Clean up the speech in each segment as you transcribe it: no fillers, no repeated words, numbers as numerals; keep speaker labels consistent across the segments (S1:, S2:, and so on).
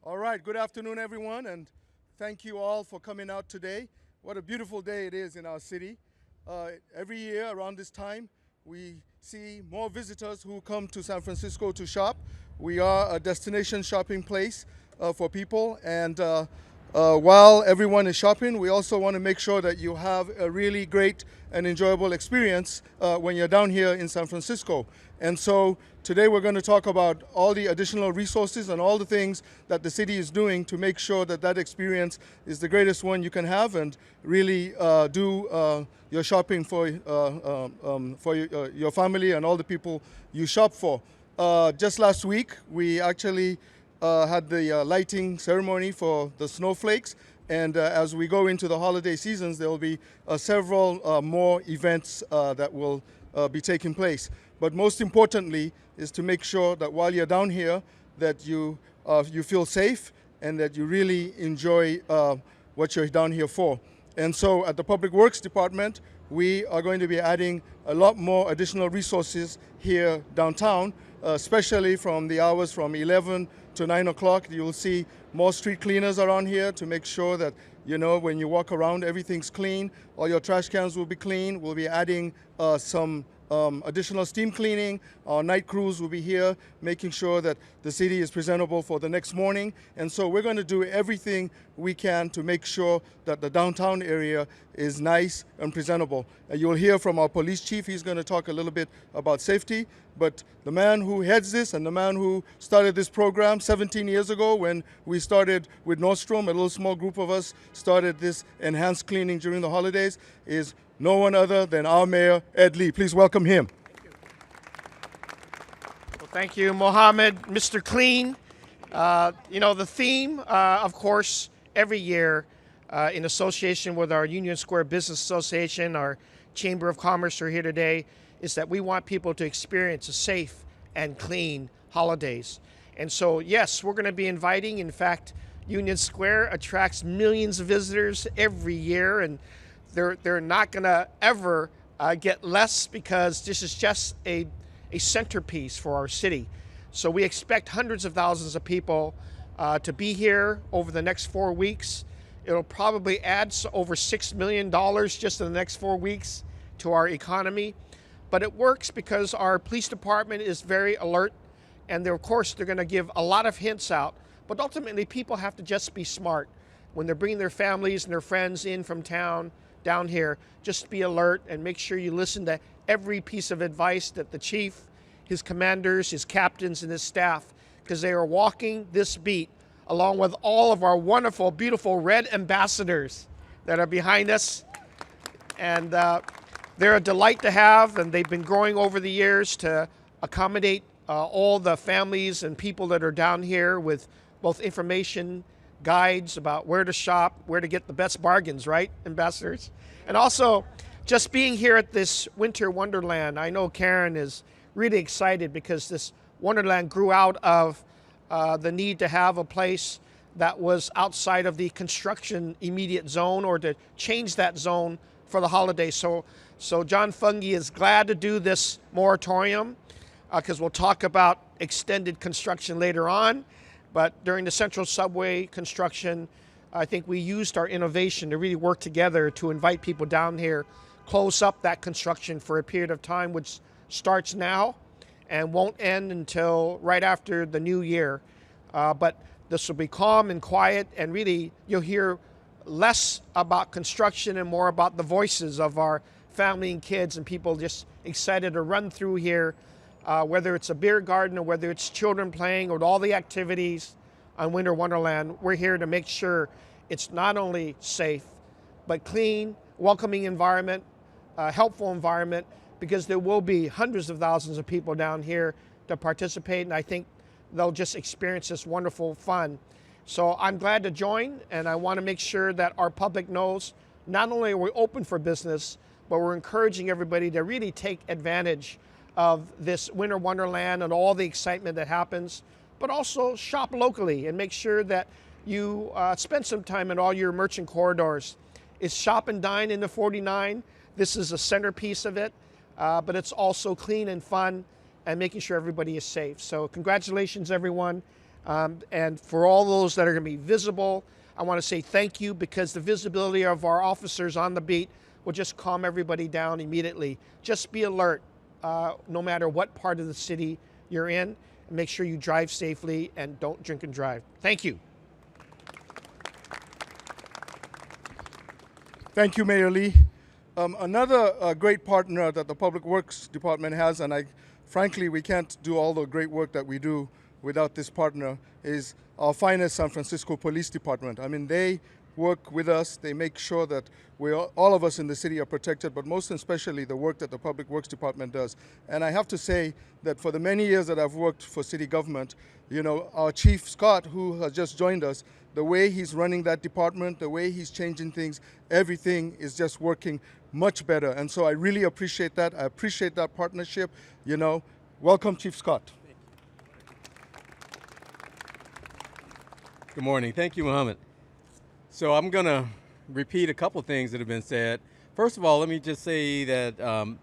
S1: All right, good afternoon, everyone, and thank you all for coming out today. What a beautiful day it is in our city. Every year around this time, we see more visitors who come to San Francisco to shop. We are a destination shopping place for people, and while everyone is shopping, we also want to make sure that you have a really great and enjoyable experience when you're down here in San Francisco. And so today we're going to talk about all the additional resources and all the things that the city is doing to make sure that that experience is the greatest one you can have, and really do your shopping for your family and all the people you shop for. Just last week, we actually had the lighting ceremony for the snowflakes, and as we go into the holiday seasons, there will be several more events that will be taking place. But most importantly is to make sure that while you're down here, that you feel safe and that you really enjoy what you're down here for. And so at the Public Works Department, we are going to be adding a lot more additional resources here downtown, especially from the hours from 11 to 9 o'clock. You'll see more street cleaners around here to make sure that, you know, when you walk around, everything's clean. All your trash cans will be clean. We'll be adding some additional steam cleaning. Our night crews will be here making sure that the city is presentable for the next morning. And so we're going to do everything we can to make sure that the downtown area is nice and presentable. You'll hear from our police chief. He's going to talk a little bit about safety. But the man who heads this and the man who started this program 17 years ago when we started with Nordstrom, a little small group of us started this enhanced cleaning during the holidays, is no one other than our mayor, Ed Lee. Please welcome him.
S2: Well, thank you, Mohammed, Mr. Clean. You know, the theme, of course, every year in association with our Union Square Business Association, our Chamber of Commerce are here today, is that we want people to experience a safe and clean holidays. And so, yes, we're going to be inviting. In fact, Union Square attracts millions of visitors every year, and they're not going to ever get less, because this is just a centerpiece for our city. So we expect hundreds of thousands of people to be here over the next 4 weeks. It'll probably add over $6 million just in the next 4 weeks to our economy. But it works because our police department is very alert, and of course they're going to give a lot of hints out. But ultimately, people have to just be smart. When they're bringing their families and their friends in from town, down here, just be alert and make sure you listen to every piece of advice that the chief, his commanders, his captains, and his staff, because they are walking this beat along with all of our wonderful, beautiful red ambassadors that are behind us. And they're a delight to have, and they've been growing over the years to accommodate all the families and people that are down here with both information, guides about where to shop, where to get the best bargains, right, ambassadors? And also, just being here at this winter wonderland, I know Karen is really excited because this wonderland grew out of the need to have a place that was outside of the construction immediate zone, or to change that zone for the holidays. So John Fungi is glad to do this moratorium, because we'll talk about extended construction later on. But during the Central Subway construction, I think we used our innovation to really work together to invite people down here, close up that construction for a period of time, which starts now and won't end until right after the new year. But this will be calm and quiet, and really you'll hear less about construction and more about the voices of our family and kids and people just excited to run through here. Whether it's a beer garden or whether it's children playing or all the activities on Winter Wonderland, we're here to make sure it's not only safe, but clean, welcoming environment, helpful environment, because there will be hundreds of thousands of people down here to participate, and I think they'll just experience this wonderful fun. So I'm glad to join, and I want to make sure that our public knows not only are we open for business, but we're encouraging everybody to really take advantage of this Winter Wonderland and all the excitement that happens, but also shop locally and make sure that you spend some time in all your merchant corridors. It's shop and dine in the 49. This is a centerpiece of it, but it's also clean and fun and making sure everybody is safe. So congratulations, everyone. And for all those that are going to be visible, I want to say thank you, because the visibility of our officers on the beat will just calm everybody down immediately. Just be alert, no matter what part of the city you're in. And make sure you drive safely and don't drink and drive. Thank you.
S1: Thank you, Mayor Lee. Another great partner that the Public Works Department has, and frankly, we can't do all the great work that we do without this partner, is our finest San Francisco Police Department. I mean, they work with us. They make sure that all of us in the city are protected, but most especially the work that the Public Works Department does. And I have to say that for the many years that I've worked for city government, you know, our Chief Scott, who has just joined us, the way he's running that department, the way he's changing things, everything is just working much better. And so I really appreciate that. I appreciate that partnership. You know, welcome, Chief Scott.
S3: Good morning. Thank you, Mohammed. So I'm going to repeat a couple of things that have been said. First of all, let me just say that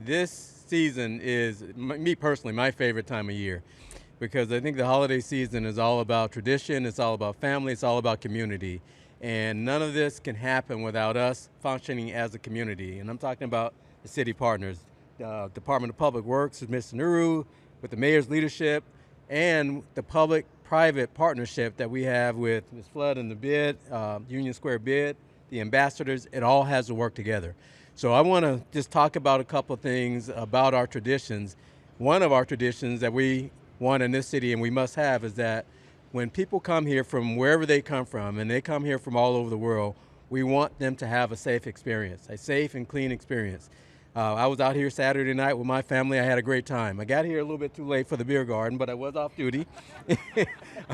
S3: this season is, me personally, my favorite time of year, because I think the holiday season is all about tradition, it's all about family, it's all about community. And none of this can happen without us functioning as a community. And I'm talking about the city partners, the Department of Public Works, Mr. Nuru, with the mayor's leadership, and the public-private partnership that we have with Ms. Flood and the BID, Union Square BID, the ambassadors. It all has to work together. So I want to just talk about a couple of things about our traditions. One of our traditions that we want in this city and we must have is that when people come here from wherever they come from, and they come here from all over the world, we want them to have a safe experience, a safe and clean experience. I was out here Saturday night with my family. I had a great time. I got here a little bit too late for the beer garden, but I was off duty. I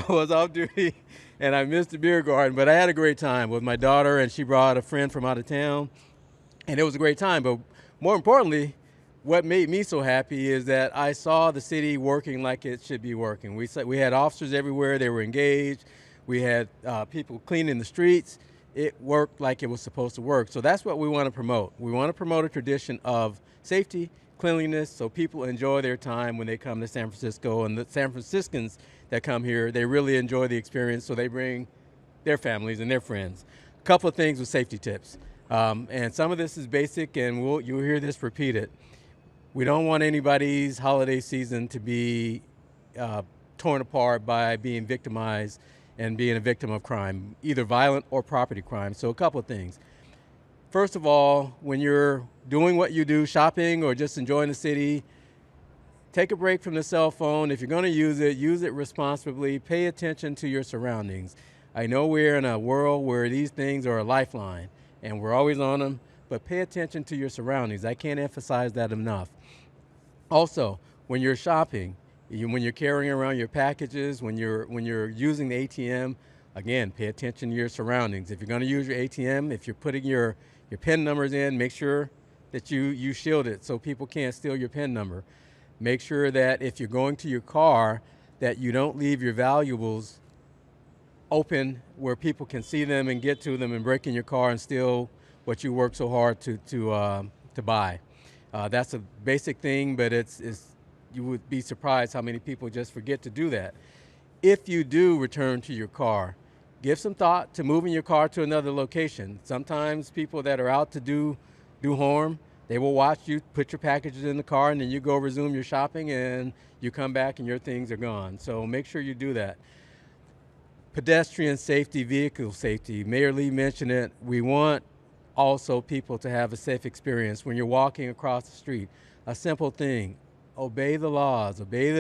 S3: was off duty, and I missed the beer garden, but I had a great time with my daughter, and she brought a friend from out of town, and it was a great time. But more importantly, what made me so happy is that I saw the city working like it should be working. We had officers everywhere. They were engaged. We had people cleaning the streets. It worked like it was supposed to work. So that's what we want to promote. We want to promote a tradition of safety, cleanliness, so people enjoy their time when they come to San Francisco. And the San Franciscans that come here, they really enjoy the experience, so they bring their families and their friends. A couple of things with safety tips. And some of this is basic, and you'll hear this repeated. We don't want anybody's holiday season to be torn apart by being victimized and being a victim of crime, either violent or property crime. So a couple of things. First of all, when you're doing what you do, shopping or just enjoying the city, take a break from the cell phone. If you're going to use it responsibly. Pay attention to your surroundings. I know we're in a world where these things are a lifeline and we're always on them, but pay attention to your surroundings. I can't emphasize that enough. Also, when you're shopping, when you're carrying around your packages, when you're using the ATM, again, pay attention to your surroundings. If you're going to use your ATM, if you're putting your PIN numbers in, make sure that you shield it so people can't steal your PIN number. Make sure that if you're going to your car, that you don't leave your valuables open where people can see them and get to them and break in your car and steal what you worked so hard to buy. That's a basic thing, but you would be surprised how many people just forget to do that. If you do return to your car, give some thought to moving your car to another location. Sometimes people that are out to do harm, they will watch you put your packages in the car and then you go resume your shopping and you come back and your things are gone. So make sure you do that. Pedestrian safety, vehicle safety. Mayor Lee mentioned it. We want also people to have a safe experience when you're walking across the street. A simple thing. Obey the laws, obey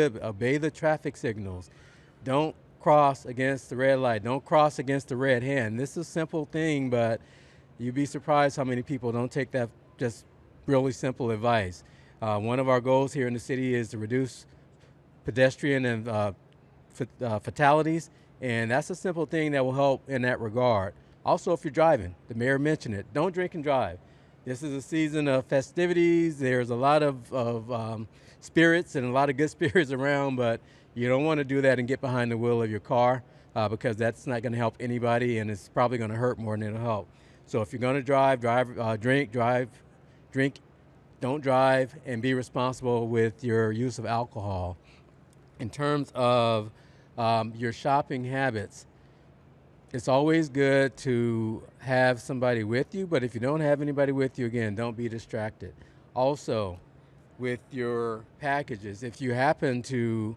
S3: the traffic signals. Don't cross against the red light. Don't cross against the red hand. This is a simple thing, but you'd be surprised how many people don't take that just really simple advice. One of our goals here in the city is to reduce pedestrian and fatalities, and that's a simple thing that will help in that regard. Also, if you're driving, the mayor mentioned it, don't drink and drive. This is a season of festivities. There's a lot of spirits and a lot of good spirits around, but you don't want to do that and get behind the wheel of your car because that's not going to help anybody and it's probably going to hurt more than it'll help. So if you're going to drink, don't drive, and be responsible with your use of alcohol. In terms of your shopping habits. It's always good to have somebody with you, but if you don't have anybody with you, again, don't be distracted. Also, with your packages, if you happen to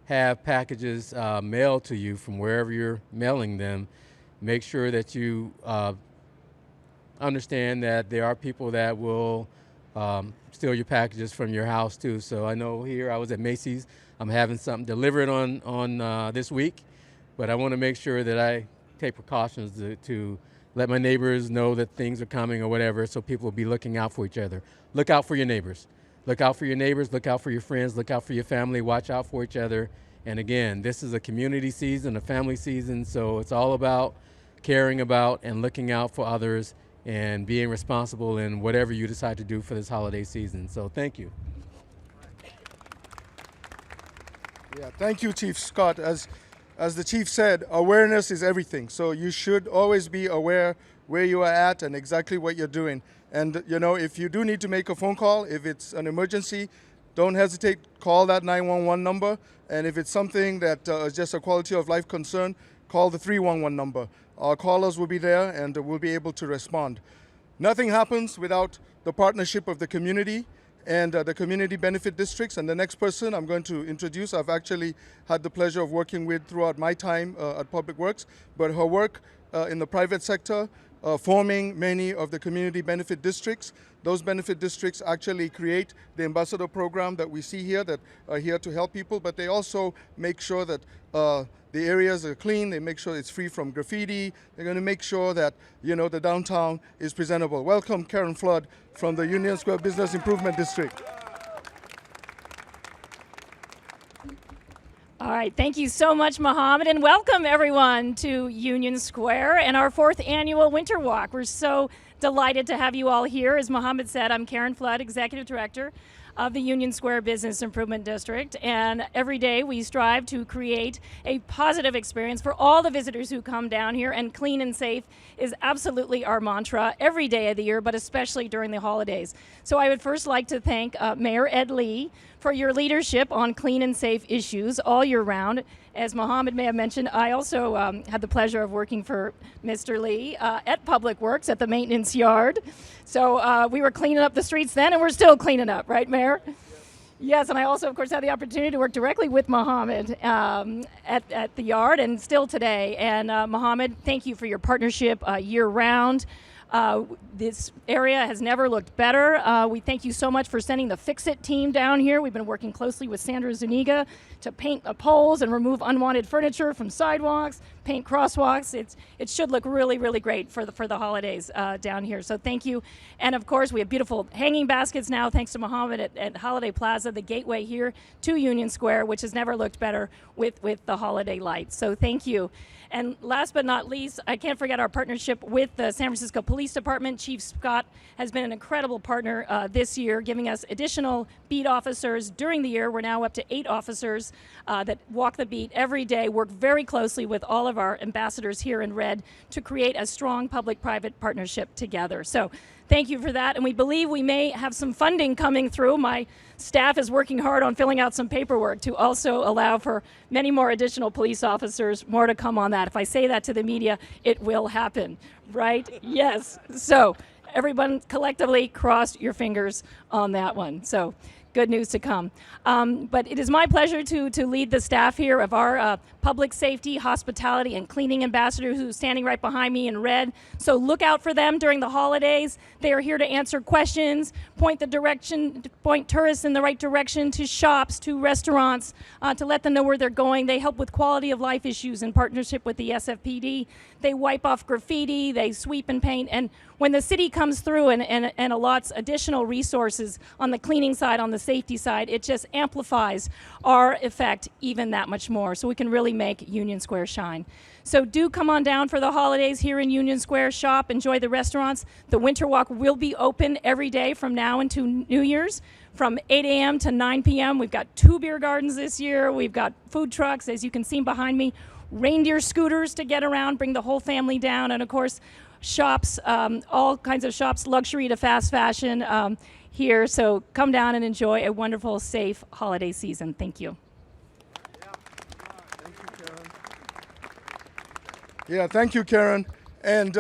S3: have packages mailed to you from wherever you're mailing them, make sure that you understand that there are people that will steal your packages from your house too. So I know here I was at Macy's, I'm having something delivered on this week, but I want to make sure that I take precautions to let my neighbors know that things are coming or whatever, so people will be looking out for each other. Look out for your neighbors. Look out for your neighbors, look out for your friends, look out for your family, watch out for each other. And again, this is a community season, a family season, so it's all about caring about and looking out for others and being responsible in whatever you decide to do for this holiday season. So thank you.
S1: Yeah, thank you, Chief Scott. As the chief said, awareness is everything. So you should always be aware where you are at and exactly what you're doing. And you know, if you do need to make a phone call, if it's an emergency, don't hesitate, call that 911 number. And if it's something that is just a quality of life concern, call the 311 number. Our callers will be there and we'll be able to respond. Nothing happens without the partnership of the community and the community benefit districts. And the next person I'm going to introduce, I've actually had the pleasure of working with throughout my time at Public Works, but her work in the private sector, forming many of the community benefit districts. Those benefit districts actually create the ambassador program that we see here that are here to help people, but they also make sure that the areas are clean, they make sure it's free from graffiti, they're going to make sure that, you know, the downtown is presentable. Welcome Karen Flood from the Union Square Business Improvement District.
S4: All right, thank you so much, Mohammed, and welcome everyone to Union Square and our 4th annual Winter Walk. We're so delighted to have you all here. As Mohammed said, I'm Karen Flood, Executive Director of the Union Square Business Improvement District, and every day we strive to create a positive experience for all the visitors who come down here, and clean and safe is absolutely our mantra every day of the year, but especially during the holidays. So I would first like to thank Mayor Ed Lee for your leadership on clean and safe issues all year round. As Mohammed may have mentioned, I also had the pleasure of working for Mr. Lee at Public Works at the maintenance yard. So we were cleaning up the streets then, and we're still cleaning up, right, Mayor? Yes, and I also, of course, had the opportunity to work directly with Mohammed at the yard, and still today. And Mohammed, thank you for your partnership year-round. This area has never looked better. We thank you so much for sending the Fix-It team down here. We've been working closely with Sandra Zuniga to paint the poles and remove unwanted furniture from sidewalks, paint crosswalks. It should look really, really great for the holidays down here. So thank you. And of course, we have beautiful hanging baskets now, thanks to Mohammed at Holiday Plaza, the gateway here to Union Square, which has never looked better with the holiday lights. So thank you. And last but not least, I can't forget our partnership with the San Francisco Police Department. Chief Scott has been an incredible partner this year, giving us additional beat officers during the year. We're now up to 8 officers that walk the beat every day, work very closely with all of our ambassadors here in Red to create a strong public-private partnership together. So thank you for that, and we believe we may have some funding coming through. My staff is working hard on filling out some paperwork to also allow for many more additional police officers. More to come on that. If I say that to the media, it will happen, right? Yes. So everyone collectively cross your fingers on that one. So good news to come. But it is my pleasure to lead the staff here of our public safety, hospitality, and cleaning ambassador who's standing right behind me in red. So look out for them during the holidays. They are here to answer questions, point tourists in the right direction to shops, to restaurants, to let them know where they're going. They help with quality of life issues in partnership with the SFPD. They wipe off graffiti, they sweep and paint, and when the city comes through and allots additional resources on the cleaning side, on the safety side, it just amplifies our effect even that much more, so we can really make Union Square shine. So do come on down for the holidays here in Union Square, shop, enjoy the restaurants. The Winter Walk will be open every day from now into New Year's from 8 a.m. to 9 p.m. We've got 2 beer gardens this year. We've got food trucks, as you can see behind me, reindeer scooters to get around, bring the whole family down, and of course, shops, all kinds of shops, luxury to fast fashion here. So come down and enjoy a wonderful, safe holiday season. Thank you.
S1: Thank you, Karen. Yeah, thank you, Karen. And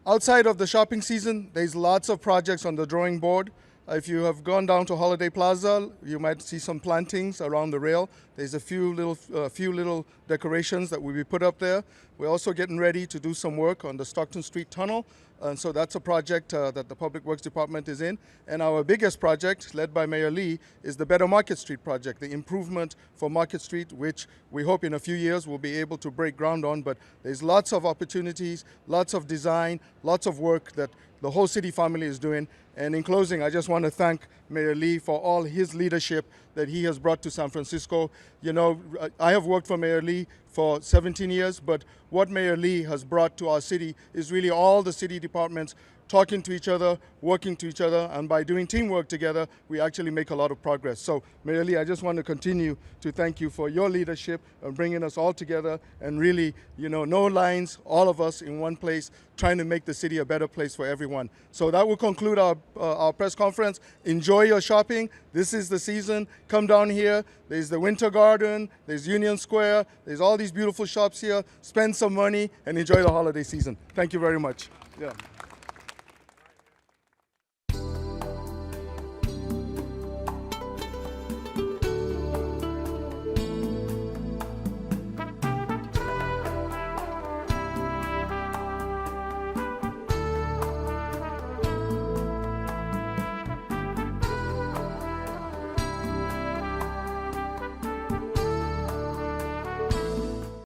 S1: outside of the shopping season, there's lots of projects on the drawing board. If you have gone down to Holiday Plaza, you might see some plantings around the rail. There's a few little decorations that will be put up there. We're also getting ready to do some work on the Stockton Street Tunnel. And so that's a project that the Public Works Department is in. And our biggest project, led by Mayor Lee, is the Better Market Street project, the improvement for Market Street, which we hope in a few years we'll be able to break ground on. But there's lots of opportunities, lots of design, lots of work that the whole city family is doing. And in closing, I just want to thank Mayor Lee for all his leadership that he has brought to San Francisco. You know, I have worked for Mayor Lee for 17 years, but what Mayor Lee has brought to our city is really all the city departments talking to each other, working to each other, and by doing teamwork together, we actually make a lot of progress. So, Mayor Lee, I just want to continue to thank you for your leadership and bringing us all together and really, you know, no lines, all of us in one place, trying to make the city a better place for everyone. So that will conclude our press conference. Enjoy your shopping. This is the season. Come down here. There's the Winter Garden. There's Union Square. There's all these beautiful shops here. Spend some money and enjoy the holiday season. Thank you very much. Yeah.